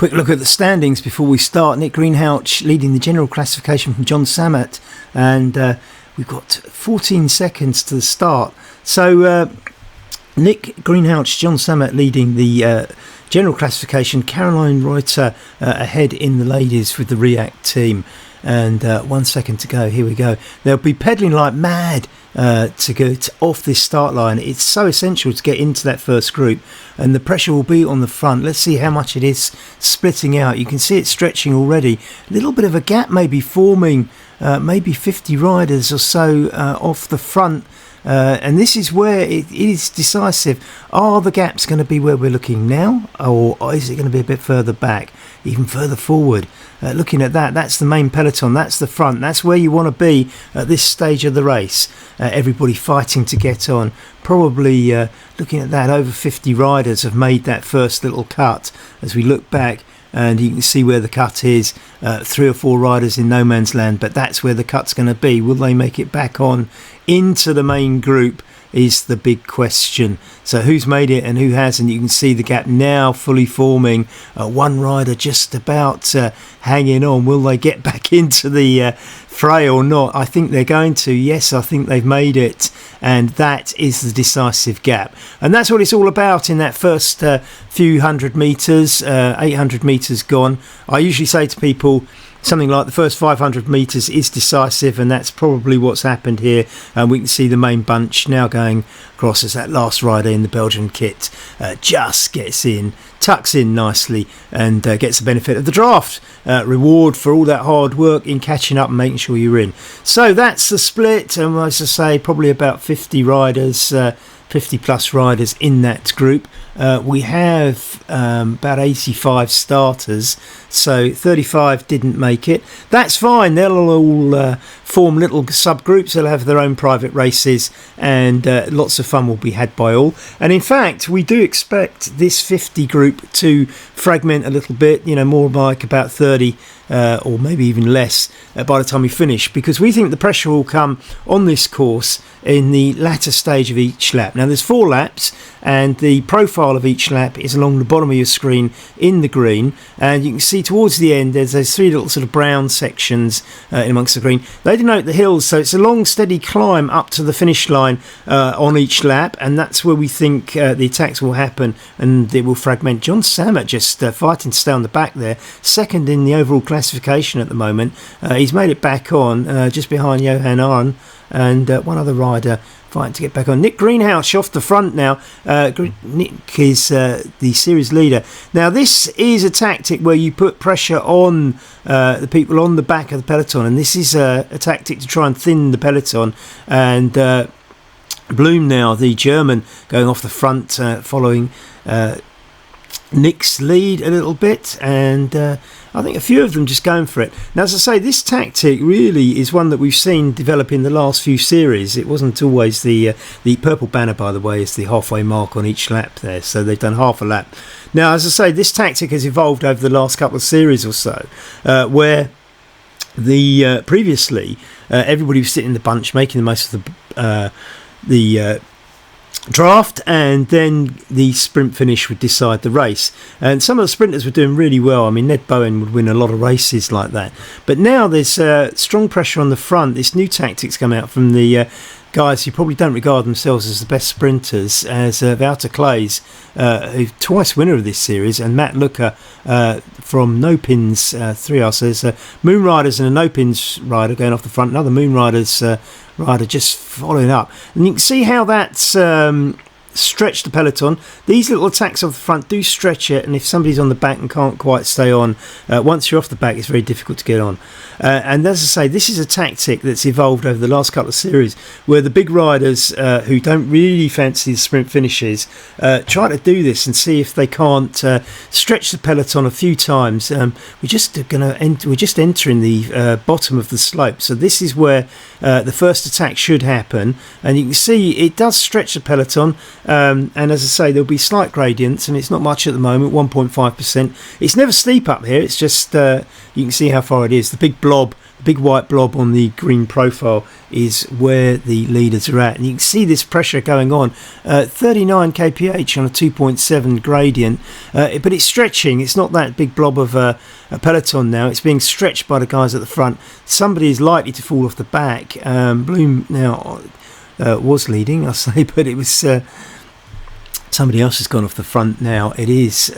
Quick look at the standings before we start. Nick Greenhalgh leading the general classification from John Sammet, and we've got 14 seconds to the start. So Nick Greenhalgh, John Sammet leading the general classification. Caroline Reuter ahead in the ladies with the React team. And 1 second to go. Here we go. They'll be pedalling like mad to get off this start line. It's so essential to get into that first group, and the pressure will be on the front. Let's see how much it is splitting out. You can see it stretching already. A little bit of a gap maybe forming, maybe 50 riders or so off the front. And this is where it is decisive. Are the gaps going to be where we're looking now, or is it going to be a bit further back, even further forward? Looking at that, that's the main peloton, that's the front, that's where you want to be at this stage of the race. Everybody fighting to get on. Probably looking at that, over 50 riders have made that first little cut as we look back. And you can see where the cut is, 3 or 4 riders in no man's land, but that's where the cut's going to be. Will they make it back on into the main group is the big question. So who's made it and who hasn't? You can see the gap now fully forming. One rider just about hanging on. Will they get back into the fray or not? I think they're going to. Yes, I think they've made it, and that is the decisive gap. And that's what it's all about in that first few hundred metres, 800 metres gone. I usually say to people, something like the first 500 metres is decisive, and that's probably what's happened here. And we can see the main bunch now going across as that last rider in the Belgian kit just gets in, tucks in nicely, and gets the benefit of the draft reward for all that hard work in catching up and making sure you're in. So that's the split, and as I say, probably about 50 riders, 50 plus riders in that group. We have about 85 starters, so 35 didn't make it. That's fine. They'll all form little subgroups. They'll have their own private races, and lots of fun will be had by all. And in fact, we do expect this 50 group to fragment a little bit, more like about 30 or maybe even less by the time we finish, because we think the pressure will come on this course in the latter stage of each lap. Now there's 4 laps, and the profile of each lap is along the bottom of your screen in the green, and you can see towards the end there's those 3 little sort of brown sections in amongst the green. They denote the hills, so it's a long steady climb up to the finish line on each lap, and that's where we think the attacks will happen, and it will fragment. John Sammet just fighting to stay on the back there, second in the overall classification at the moment. He's made it back on just behind Johan Arn and one other rider fighting to get back on. Nick Greenhalgh off the front now. Nick is the series leader. Now this is a tactic where you put pressure on the people on the back of the peloton, and this is a tactic to try and thin the peloton. And Bloom now, the German, going off the front, following Nick's lead a little bit, and I think a few of them just going for it. Now, as I say, this tactic really is one that we've seen develop in the last few series. It wasn't always the purple banner, by the way, is the halfway mark on each lap there, so they've done half a lap. Now, as I say, this tactic has evolved over the last couple of series or so, where the previously everybody was sitting in the bunch making the most of the draft, and then the sprint finish would decide the race. And some of the sprinters were doing really well. I mean, Ned Bowen would win a lot of races like that. But now there's strong pressure on the front. This new tactics come out from the guys who probably don't regard themselves as the best sprinters, as Wouter Klaes, who's twice winner of this series, and Matt Looker from No Pins 3R. So there's Moon Riders and a No Pins rider going off the front, another Moon Riders rider just following up. And you can see how that's stretched the peloton. These little attacks off the front do stretch it, and if somebody's on the back and can't quite stay on, once you're off the back, it's very difficult to get on. And as I say, this is a tactic that's evolved over the last couple of series, where the big riders who don't really fancy the sprint finishes try to do this and see if they can't stretch the peloton a few times. We're just entering the bottom of the slope, so this is where the first attack should happen, and you can see it does stretch the peloton. And as I say, there'll be slight gradients, and it's not much at the moment, 1.5%. It's never steep up here, it's just you can see how far it is. The big blob big white blob on the green profile is where the leaders are at, and you can see this pressure going on. 39 kph on a 2.7 gradient, but it's stretching. It's not that big blob of a peloton now. It's being stretched by the guys at the front. Somebody is likely to fall off the back. Bloom now was leading, I say, but it was somebody else has gone off the front now. It is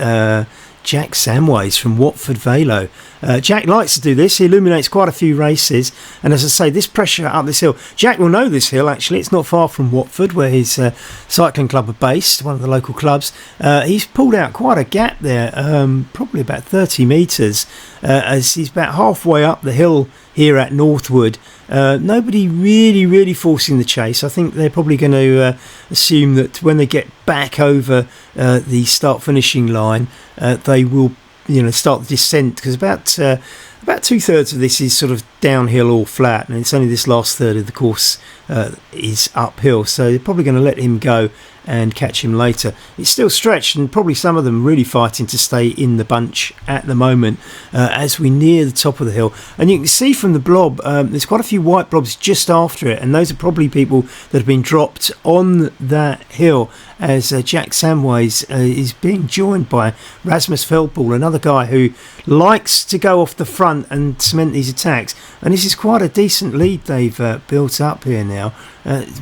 Jack Samways from Watford Velo. Jack likes to do this. He illuminates quite a few races, and as I say, this pressure up this hill, Jack will know this hill actually. It's not far from Watford, where his cycling club are based, one of the local clubs. He's pulled out quite a gap there, probably about 30 metres, as he's about halfway up the hill here at Northwood. Nobody really forcing the chase. I think they're probably going to assume that when they get back over the start finishing line, they will start the descent, because about 2/3 of this is sort of downhill or flat, and it's only this last third of the course is uphill, so they're probably going to let him go and catch him later. It's still stretched, and probably some of them really fighting to stay in the bunch at the moment as we near the top of the hill. And you can see from the blob, there's quite a few white blobs just after it, and those are probably people that have been dropped on that hill, as Jack Samways is being joined by Rasmus Feldball, another guy who likes to go off the front and cement these attacks. And this is quite a decent lead they've built up here now.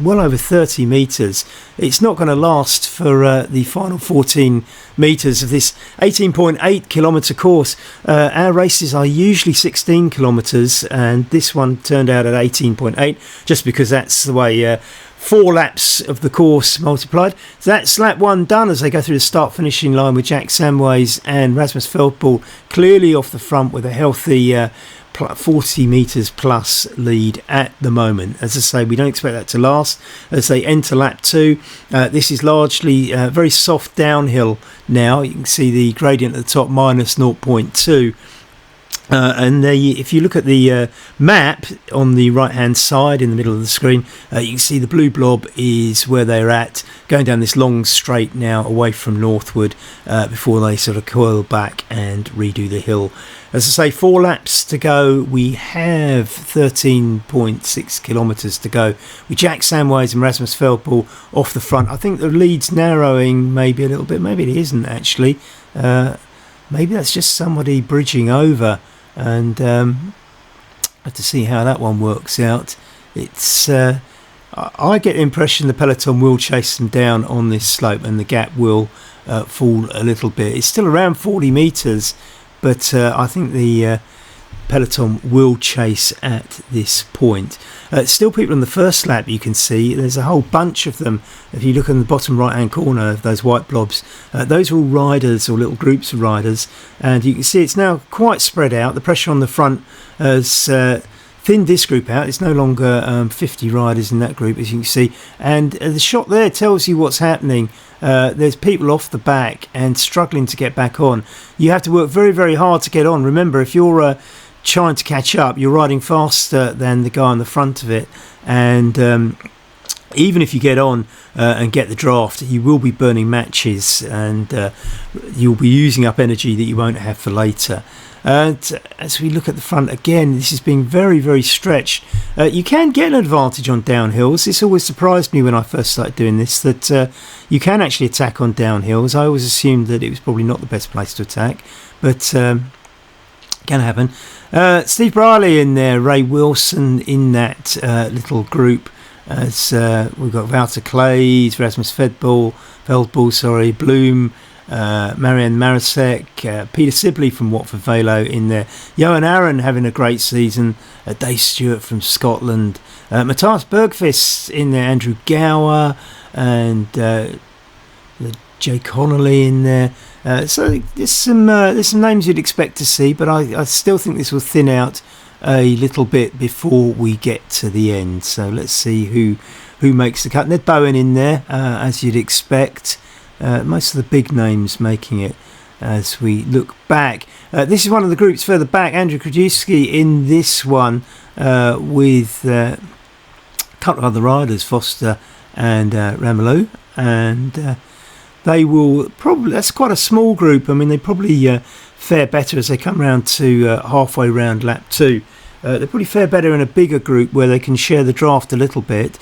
Well over 30 metres. It's not going to last for the final 14 metres of this 18.8 kilometre course. Our races are usually 16 kilometres, and this one turned out at 18.8, just because that's the way 4 laps of the course multiplied. So that's lap 1 done as they go through the start finishing line with Jack Samways and Rasmus Feldball clearly off the front with a healthy 40 metres plus lead at the moment. As I say, we don't expect that to last as they enter lap 2. This is largely very soft downhill now. You can see the gradient at the top minus 0.2. And if you look at the map on the right hand side in the middle of the screen, you can see the blue blob is where they're at, going down this long straight now away from Northwood before they sort of coil back and redo the hill. As I say, 4 laps to go. We have 13.6 kilometres to go with Jack Samways and Rasmus Feldball off the front. I think the lead's narrowing maybe a little bit. Maybe it isn't actually. Maybe that's just somebody bridging over, and have to see how that one works out. It's I get the impression the peloton will chase them down on this slope, and the gap will fall a little bit. It's still around 40 metres, but I think the peloton will chase at this point. Still people on the first lap, you can see there's a whole bunch of them. If you look in the bottom right hand corner of those white blobs, those are all riders or little groups of riders, and you can see it's now quite spread out. The pressure on the front has thinned this group out. It's no longer 50 riders in that group, as you can see, and the shot there tells you what's happening. There's people off the back and struggling to get back on. You have to work very hard to get on. Remember, if you're trying to catch up, you're riding faster than the guy on the front of it, and even if you get on and get the draft, you will be burning matches, and you'll be using up energy that you won't have for later. And as we look at the front again, this is being very stretched. You can get an advantage on downhills. This always surprised me when I first started doing this, that you can actually attack on downhills. I always assumed that it was probably not the best place to attack, but can happen. Steve Briley in there, Ray Wilson in that little group, as we've got Wouter Clays, Rasmus Feldball, Bloom, Marianne Marasek, Peter Sibley from Watford Velo in there, Johan Aaron having a great season, Dave Stewart from Scotland, Matthias Bergqvist in there, Andrew Gower, and Jay Connolly in there. So there's some names you'd expect to see, but I still think this will thin out a little bit before we get to the end. So let's see who makes the cut. Ned Bowen in there, as you'd expect. Most of the big names making it as we look back. This is one of the groups further back. Andrew Krajewski in this one with a couple of other riders, Foster and Ramelow, and they will probably, that's quite a small group. I mean, they probably fare better as they come round to halfway round lap 2. They probably fare better in a bigger group where they can share the draft a little bit.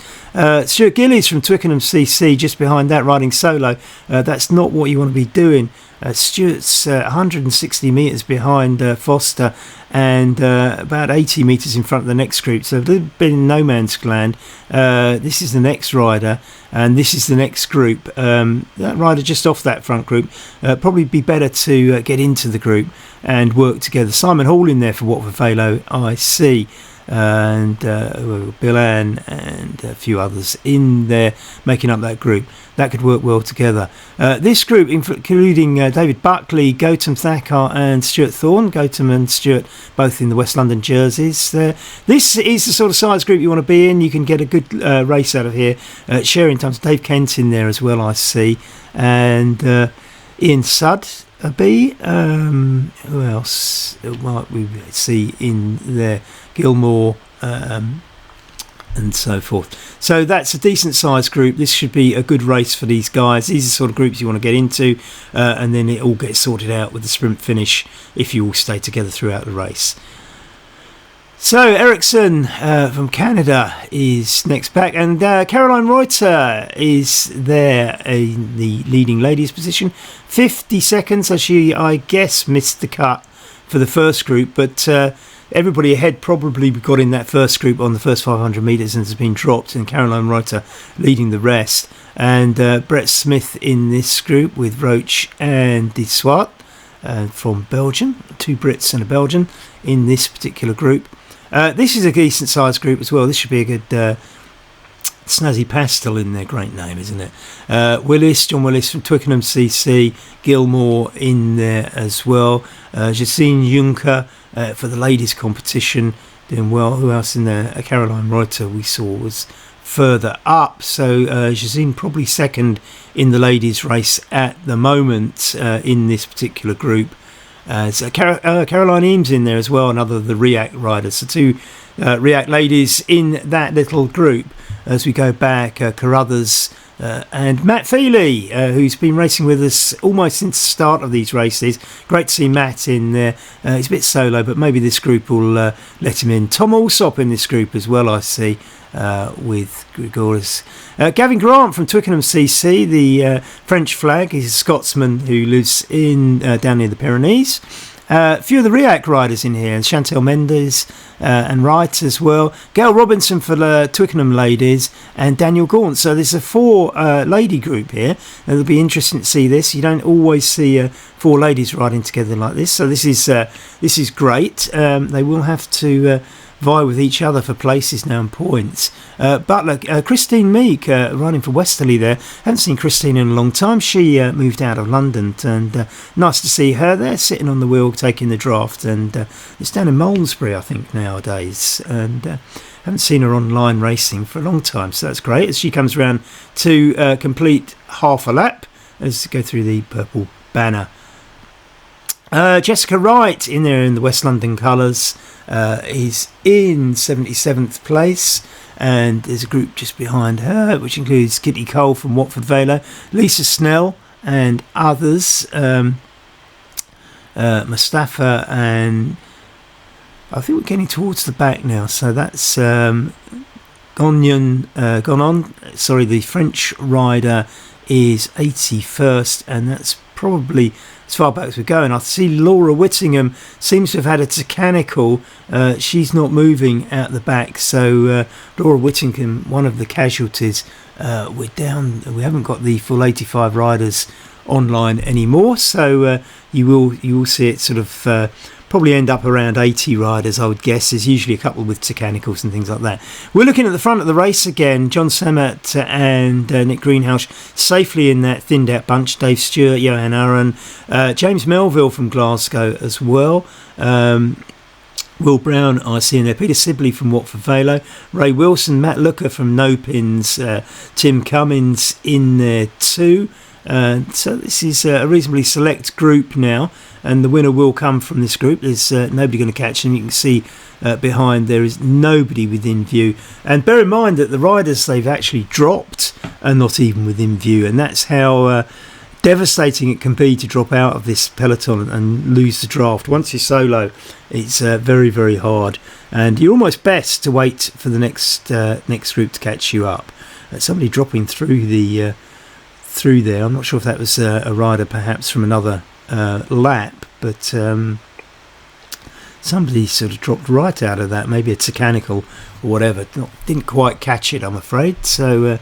Stuart Gillies from Twickenham CC just behind that, riding solo. That's not what you want to be doing. Stuart's 160 metres behind Foster and about 80 metres in front of the next group, so a little bit in no man's land. This is the next rider and this is the next group. That rider just off that front group, probably be better to get into the group and work together. Simon Hall in there for Watford Velo, I see, and Bill Ann and a few others in there making up that group. That could work well together. This group, including David Buckley, Gautam Thakkar and Stuart Thorne. Gautam and Stuart both in the West London jerseys. This is the sort of size group you want to be in. You can get a good race out of here. Sharing times, Dave Kent in there as well, I see. And Ian Sudd, a B. Who else might we see in there? Gilmore and so forth. So that's a decent sized group. This should be a good race for these guys. These are the sort of groups you want to get into, and then it all gets sorted out with the sprint finish if you all stay together throughout the race. So Ericsson from Canada is next back, and Caroline Reuter is there in the leading ladies position. 50 seconds, so she, I guess, missed the cut for the first group, but everybody ahead probably got in that first group on the first 500 metres and has been dropped, and Caroline Reuter leading the rest. And Brett Smith in this group with Roach and De Swart from Belgium, 2 Brits and a Belgian in this particular group. This is a decent sized group as well. This should be a good Snazzy Pastel in there, great name, isn't it? John Willis from Twickenham CC, Gilmore in there as well. Jacine Juncker for the ladies competition, doing well. Who else in there? Caroline Reuter we saw was further up, so Jacine probably second in the ladies race at the moment in this particular group. So Caroline Eames in there as well, another of the React riders. So 2 React ladies in that little group as we go back. Carruthers and Matt Feely, who's been racing with us almost since the start of these races. Great to see Matt in there. He's a bit solo, but maybe this group will let him in. Tom Alsop in this group as well, I see, with Grigoris. Gavin Grant from Twickenham CC, the French flag. He's a Scotsman who lives in down near the Pyrenees. A few of the React riders in here, and Chantel Mendes and Wright as well. Gail Robinson for the Twickenham ladies and Daniel Gaunt. So there's a 4 lady group here. It'll be interesting to see this. You don't always see 4 ladies riding together like this. So this is great. They will have to vie with each other for places now and points. Butler, Christine Meek running for Westerly there. Haven't seen Christine in a long time. She moved out of London, and nice to see her there sitting on the wheel taking the draft, and it's down in Malmesbury I think nowadays, and haven't seen her online racing for a long time, so that's great as she comes around to complete half a lap as we go through the purple banner. Jessica Wright in there in the West London colours is in 77th place, and there's a group just behind her which includes Kitty Cole from Watford Velo, Lisa Snell and others, Mustafa, and I think we're getting towards the back now, so that's gone on. Sorry, the French rider is 81st, and that's probably as far back as we're going. I see Laura Whittingham seems to have had a mechanical. She's not moving out the back, so Laura Whittingham, one of the casualties. We're down. We haven't got the full 85 riders online anymore, so you will see it sort of probably end up around 80 riders, I would guess. There's usually a couple with mechanicals and things like that. We're looking at the front of the race again. John Samet and Nick Greenhalgh safely in that thinned out bunch. Dave Stewart, Johan Aaron, James Melville from Glasgow as well. Will Brown, I see in there. Peter Sibley from Watford Velo. Ray Wilson, Matt Looker from No Pins. Tim Cummins in there too. So this is a reasonably select group now, and the winner will come from this group. There's nobody going to catch them. You can see behind there is nobody within view, and bear in mind that the riders they've actually dropped are not even within view, and that's how devastating it can be to drop out of this peloton and lose the draft. Once you're solo, it's very, very hard, and you're almost best to wait for the next group to catch you up. Somebody dropping through there. I'm not sure if that was a rider perhaps from another lap, but somebody sort of dropped right out of that. Maybe a Tecanical or whatever. Didn't quite catch it, I'm afraid. So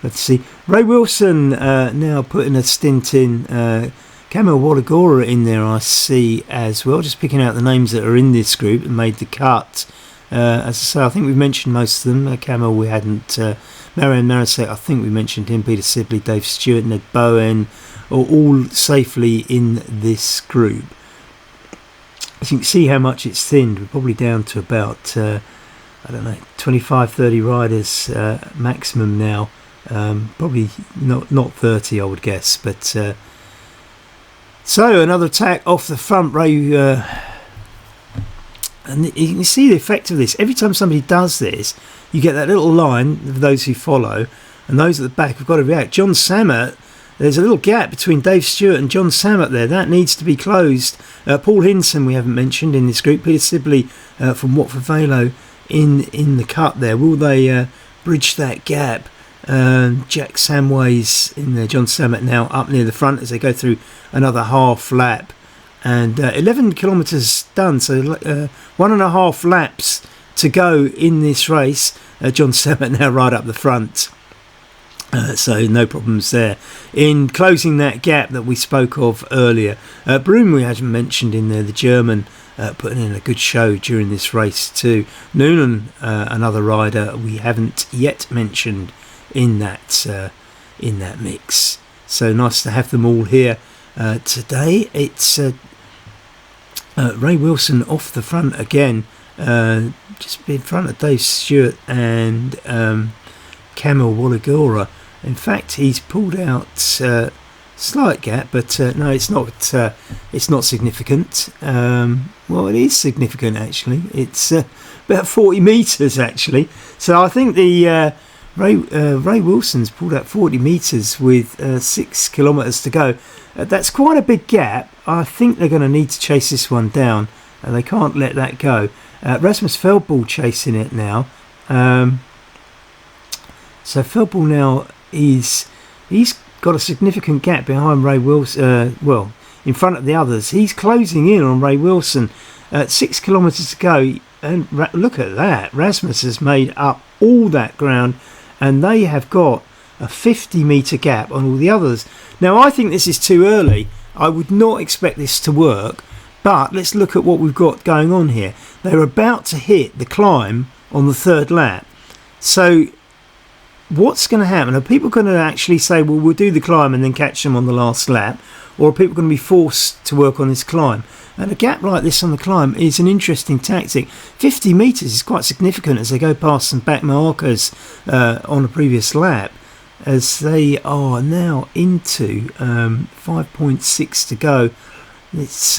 let's see. Ray Wilson now putting a stint in. Kamil Walagora in there, I see as well. Just picking out the names that are in this group and made the cut. As I say, I think we've mentioned most of them. Kamil we hadn't. Marianne Marasek, I think we mentioned him. Peter Sibley, Dave Stewart, Ned Bowen, are all safely in this group. As you can see how much it's thinned. We're probably down to about, 25, 30 riders maximum now. Probably not 30, I would guess. But so another attack off the front. Ray, and you can see the effect of this. Every time somebody does this, you get that little line of those who follow, and those at the back have got to react. John Sammet, there's a little gap between Dave Stewart and John Sammet there. That needs to be closed. Paul Hinson we haven't mentioned in this group. Peter Sibley from Watford Velo in the cut there. Will they bridge that gap? Jack Samways in there. John Sammet now up near the front as they go through another half lap. And 11 kilometres done, so 1.5 laps to go in this race. John Sammet now right up the front. So no problems there in closing that gap that we spoke of earlier. Broom we hadn't mentioned in there, the German, putting in a good show during this race too. Noonan, another rider we haven't yet mentioned in that mix. So nice to have them all here today. It's Ray Wilson off the front again, just in front of Dave Stewart and Kamil Walagora. In fact, he's pulled out slight gap, but no, it's not significant. Well, it is significant actually. It's about 40 metres actually. So I think the Ray Wilson's pulled out 40 metres with 6 kilometres to go. That's quite a big gap. I think they're going to need to chase this one down, and they can't let that go. Rasmus Feldball chasing it now. So Feldball now he's got a significant gap behind Ray Wilson. Well, in front of the others, he's closing in on Ray Wilson. 6 kilometres to go, and look at that. Rasmus has made up all that ground, and they have got a 50-metre gap on all the others. Now, I think this is too early. I would not expect this to work, but let's look at what we've got going on here. They're about to hit the climb on the third lap. So what's going to happen? Are people going to actually say, well, we'll do the climb and then catch them on the last lap? Or are people going to be forced to work on this climb? And a gap like this on the climb is an interesting tactic. 50 metres is quite significant as they go past some back markers on a previous lap, as they are now into 5.6 to go. It's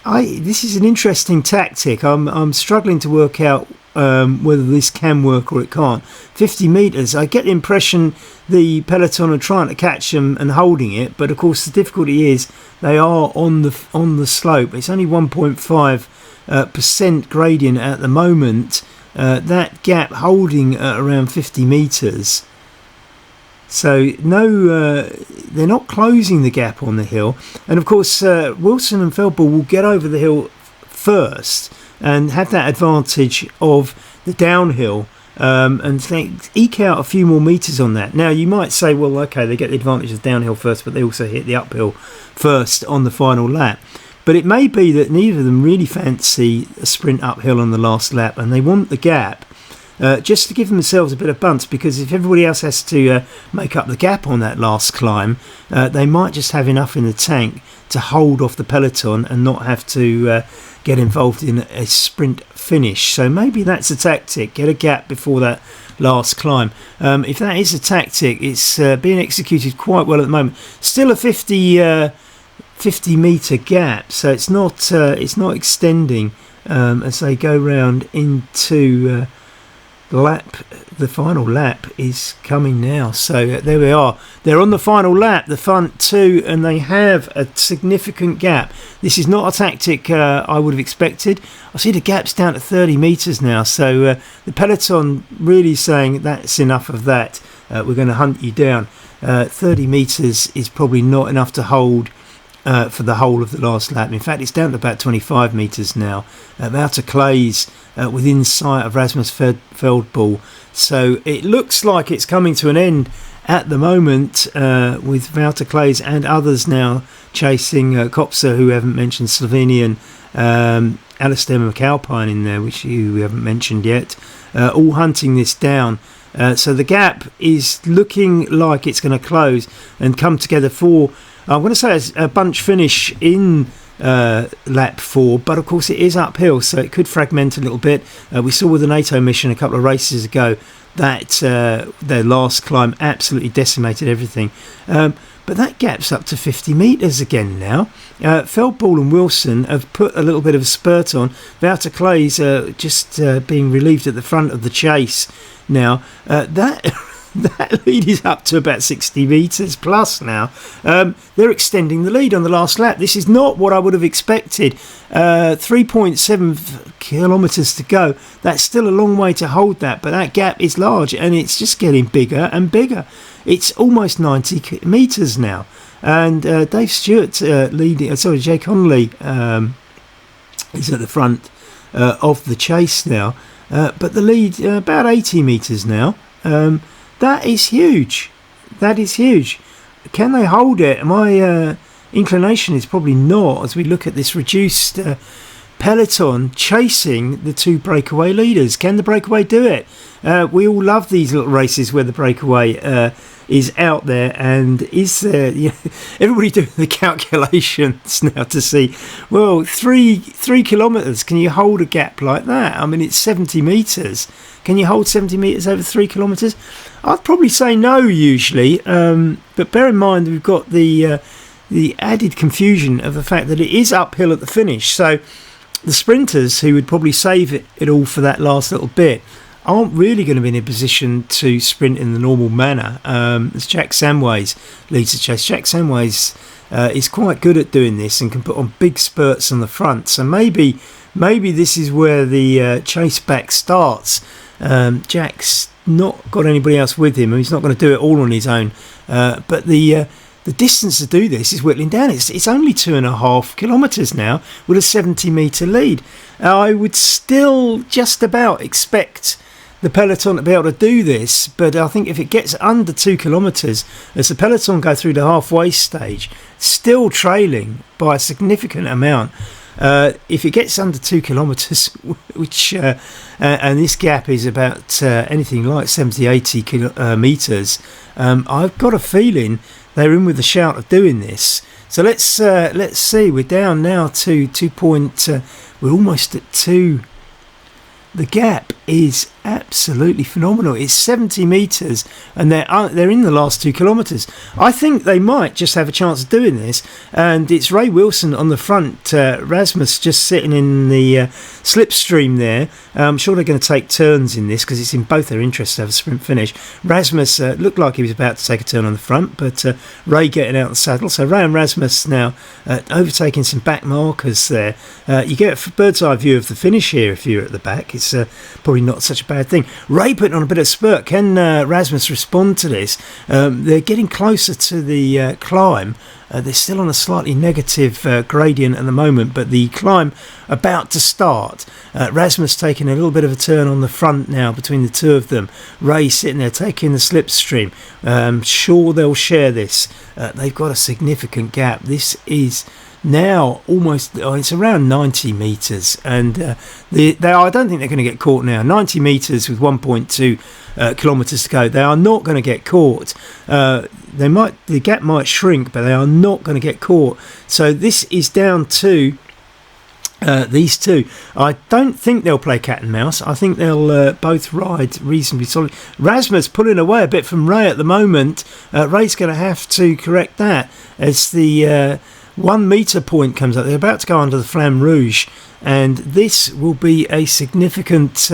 this is an interesting tactic. I'm struggling to work out whether this can work or it can't. 50 metres, I get the impression the peloton are trying to catch them and holding it, but of course the difficulty is they are on the slope. It's only 1.5% gradient at the moment. That gap holding at around 50 metres. So no, they're not closing the gap on the hill. And of course Wilson and Feldball will get over the hill first and have that advantage of the downhill, and eke out a few more metres on that. Now you might say, well, okay, they get the advantage of downhill first, but they also hit the uphill first on the final lap. But it may be that neither of them really fancy a sprint uphill on the last lap, and they want the gap just to give themselves a bit of bunt, because if everybody else has to make up the gap on that last climb, they might just have enough in the tank to hold off the peloton and not have to get involved in a sprint finish. So maybe that's a tactic, get a gap before that last climb. If that is a tactic, it's being executed quite well at the moment. Still a 50 metre gap, so it's not extending as they go round into the lap, the final lap is coming now. So there we are. They're on the final lap, the front two, and they have a significant gap. This is not a tactic I would have expected. I see the gap's down to 30 metres now. So the peloton really saying that's enough of that. We're going to hunt you down. 30 metres is probably not enough to hold for the whole of the last lap. In fact, it's down to about 25 metres now. Wouter Clay's within sight of Rasmus Feldball. So it looks like it's coming to an end at the moment with Wouter Clay's and others now chasing Kopsa, who we haven't mentioned, Slovenian, Alistair McAlpine in there, which we haven't mentioned yet, all hunting this down. So the gap is looking like it's going to close and come together for, I'm going to say, a bunch finish in lap 4, but of course it is uphill, so it could fragment a little bit. We saw with the NATO mission a couple of races ago that their last climb absolutely decimated everything. But that gap's up to 50 metres again now. Feldball and Wilson have put a little bit of a spurt on. Wouter Clay's just being relieved at the front of the chase now. That lead is up to about 60 metres plus now. They're extending the lead on the last lap. This is not what I would have expected. 3.7 kilometres to go. That's still a long way to hold that, but that gap is large and it's just getting bigger and bigger. It's almost 90 metres now. And Dave Stewart leading, Jay Connolly is at the front of the chase now. But the lead about 80 metres now. That is huge. That is huge. Can they hold it? My inclination is probably not, as we look at this reduced peloton chasing the two breakaway leaders. Can the breakaway do it? We all love these little races where the breakaway is out there, and is there, everybody doing the calculations now to see, well, three kilometres, can you hold a gap like that? I mean, it's 70 metres. Can you hold 70 metres over 3 kilometres? I'd probably say no usually, but bear in mind we've got the added confusion of the fact that it is uphill at the finish. So the sprinters, who would probably save it all for that last little bit, aren't really going to be in a position to sprint in the normal manner. As Jack Samways leads the chase. Jack Samways is quite good at doing this and can put on big spurts on the front. So maybe this is where the chase back starts. Jack's not got anybody else with him, and he's not going to do it all on his own. But the distance to do this is whittling down. It's only 2.5 kilometres now with a 70 metre lead. I would still just about expect the peloton to be able to do this, but I think if it gets under 2 kilometres, as the peloton go through the halfway stage, still trailing by a significant amount. If it gets under 2 kilometres, which and this gap is about anything like 70-80 metres, I've got a feeling they're in with a shout of doing this. So let's see. We're down now to 2 point. We're almost at 2. The gap is absolutely phenomenal. It's 70 metres, and they're in the last 2 kilometres. I think they might just have a chance of doing this, and it's Ray Wilson on the front, Rasmus just sitting in the slipstream there. I'm sure they're going to take turns in this because it's in both their interests to have a sprint finish. Rasmus looked like he was about to take a turn on the front, but Ray getting out of the saddle. So Ray and Rasmus now overtaking some back markers there. You get a bird's eye view of the finish here if you're at the back. It's probably not such a bad thing. Ray putting on a bit of spurt. Can Rasmus respond to this? They're getting closer to the climb. They're still on a slightly negative gradient at the moment, but the climb about to start. Rasmus taking a little bit of a turn on the front now between the two of them. Ray sitting there taking the slipstream. Sure they'll share this. They've got a significant gap. This is now almost, it's around 90 metres, and I don't think they're going to get caught now. 90 metres with 1.2 kilometres to go. They are not going to get caught. The gap might shrink, but they are not going to get caught. So this is down to these two. I don't think they'll play cat and mouse. I think they'll both ride reasonably solid. Rasmus pulling away a bit from Ray at the moment. Ray's going to have to correct that as the 1 metre point comes up. They're about to go under the Flamme Rouge, and this will be a significant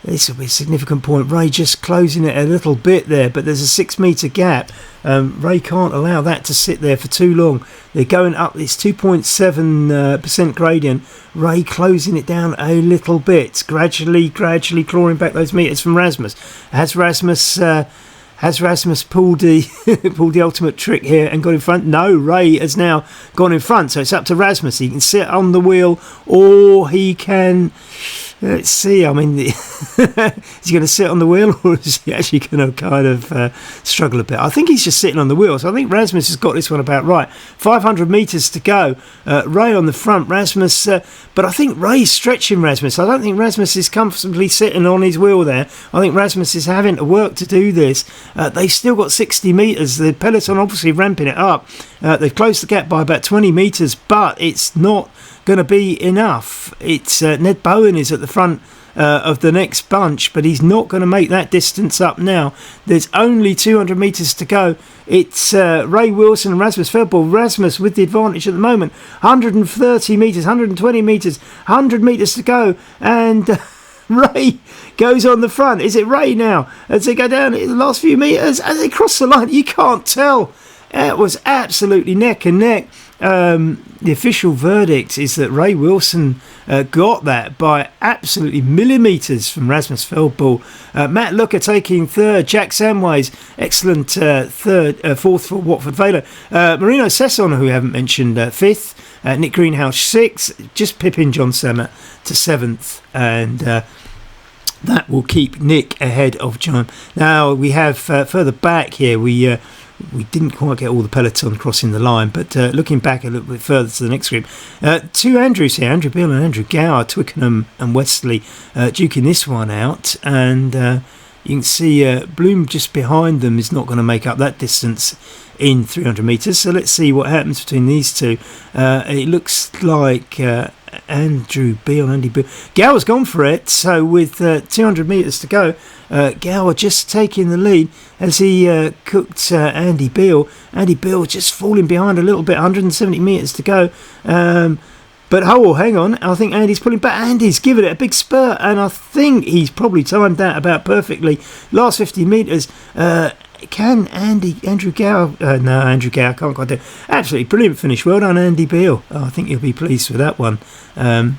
This will be a significant point. Ray just closing it a little bit there, but there's a 6 metre gap. Ray can't allow that to sit there for too long. They're going up this 2.7% gradient. Ray closing it down a little bit, gradually clawing back those metres from Rasmus. Has Rasmus pulled the ultimate trick here and got in front? No, Ray has now gone in front, so it's up to Rasmus. He can sit on the wheel, or he can... Let's see, I mean, is he going to sit on the wheel, or is he actually going to kind of struggle a bit? I think he's just sitting on the wheel, so I think Rasmus has got this one about right. 500 metres to go. Ray on the front, Rasmus, but I think Ray's stretching Rasmus. I don't think Rasmus is comfortably sitting on his wheel there. I think Rasmus is having to work to do this. They've still got 60 metres. The peloton obviously ramping it up. They've closed the gap by about 20 metres, but it's not going to be enough. It's Ned Bowen is at the front of the next bunch, but he's not going to make that distance up now. There's only 200 metres to go. It's Ray Wilson and Rasmus Feldball. Rasmus with the advantage at the moment. 130 metres, 120 metres, 100 metres to go, and Ray goes on the front. Is it Ray now? As they go down in the last few metres, as they cross the line, you can't tell. It was absolutely neck and neck. The official verdict is that Ray Wilson got that by absolutely millimetres from Rasmus Feldball. Matt Looker taking third. Jack Samways, excellent fourth for Watford Vela. Marino Sesson, who we haven't mentioned, fifth. Nick Greenhouse sixth. Just pipping John Samet to seventh. And that will keep Nick ahead of John. Now we have further back here, we didn't quite get all the peloton crossing the line, but looking back a little bit further to the next group, two Andrews here, Andrew Beale and Andrew Gower, Twickenham and Wesley duking this one out, and you can see Bloom just behind them is not going to make up that distance in 300 metres, so let's see what happens between these two. It looks like Andrew Beale, Andy Beale. Gower's gone for it, so with 200 metres to go, Gower just taking the lead as he cooked Andy Beale. Andy Beale just falling behind a little bit, 170 metres to go. But hang on, I think Andy's pulling back. Andy's given it a big spurt, and I think he's probably timed that about perfectly. Last 50 metres. Can Andrew Gower? No, Andrew Gower can't quite do it. Absolutely brilliant finish. Well done, Andy Beale. I think you'll be pleased with that one. And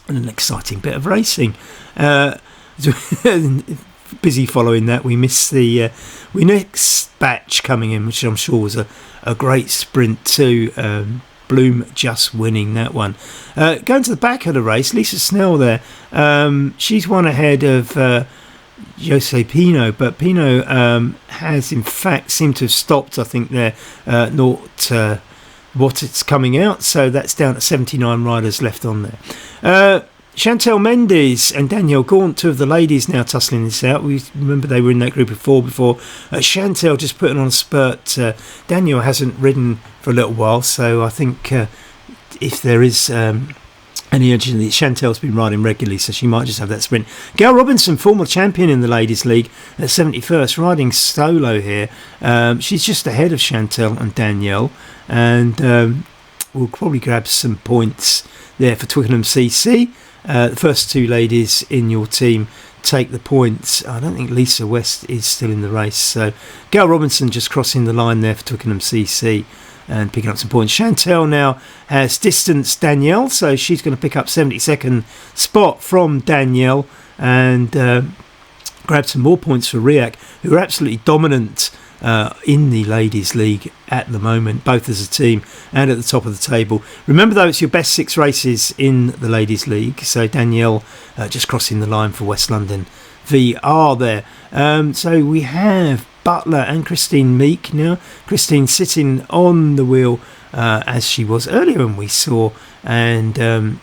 an exciting bit of racing. Busy following that. We missed the next batch coming in, which I'm sure was a great sprint too. Bloom just winning that one. Going to the back of the race, Lisa Snell there. She's one ahead of Jose Pino, but Pino has in fact seemed to have stopped, I think, there what it's coming out, so that's down to 79 riders left on there. Chantel Mendes and Danielle Gaunt, two of the ladies now tussling this out. We remember they were in that group of four before. Chantel just putting on a spurt. Danielle hasn't ridden for a little while, so I think if there is any urgency, Chantel's been riding regularly, so she might just have that sprint. Gail Robinson, former champion in the Ladies League at 71st, riding solo here. She's just ahead of Chantel and Danielle, and we'll probably grab some points there for Twickenham CC. The first two ladies in your team take the points. I don't think Lisa West is still in the race, so Gail Robinson just crossing the line there for Twickenham CC and picking up some points. Chantel now has distanced Danielle, so she's going to pick up 72nd spot from Danielle and grab some more points for RIAC, who are absolutely dominant in the Ladies League at the moment, both as a team and at the top of the table. Remember though, it's your best 6 races in the Ladies League, so Danielle just crossing the line for West London VR there. So we have Butler and Christine Meek now. Christine sitting on the wheel as she was earlier when we saw, and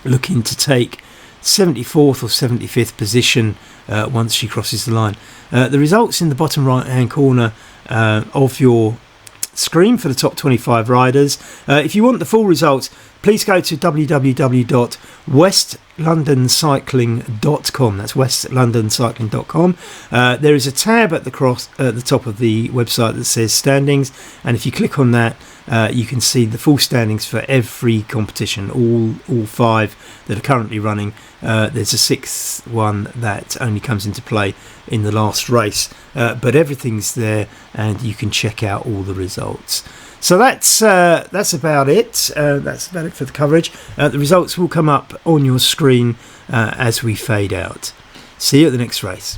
looking to take 74th or 75th position once she crosses the line. The results in the bottom right hand corner of your screen for the top 25 riders. If you want the full results, please go to www.westlondoncycling.com. That's westlondoncycling.com. There is a tab at the top of the website that says standings, and if you click on that, you can see the full standings for every competition, all 5 that are currently running. There's a 6th one that only comes into play in the last race, but everything's there, and you can check out all the results. So that's about it. That's about it for the coverage. The results will come up on your screen as we fade out. See you at the next race.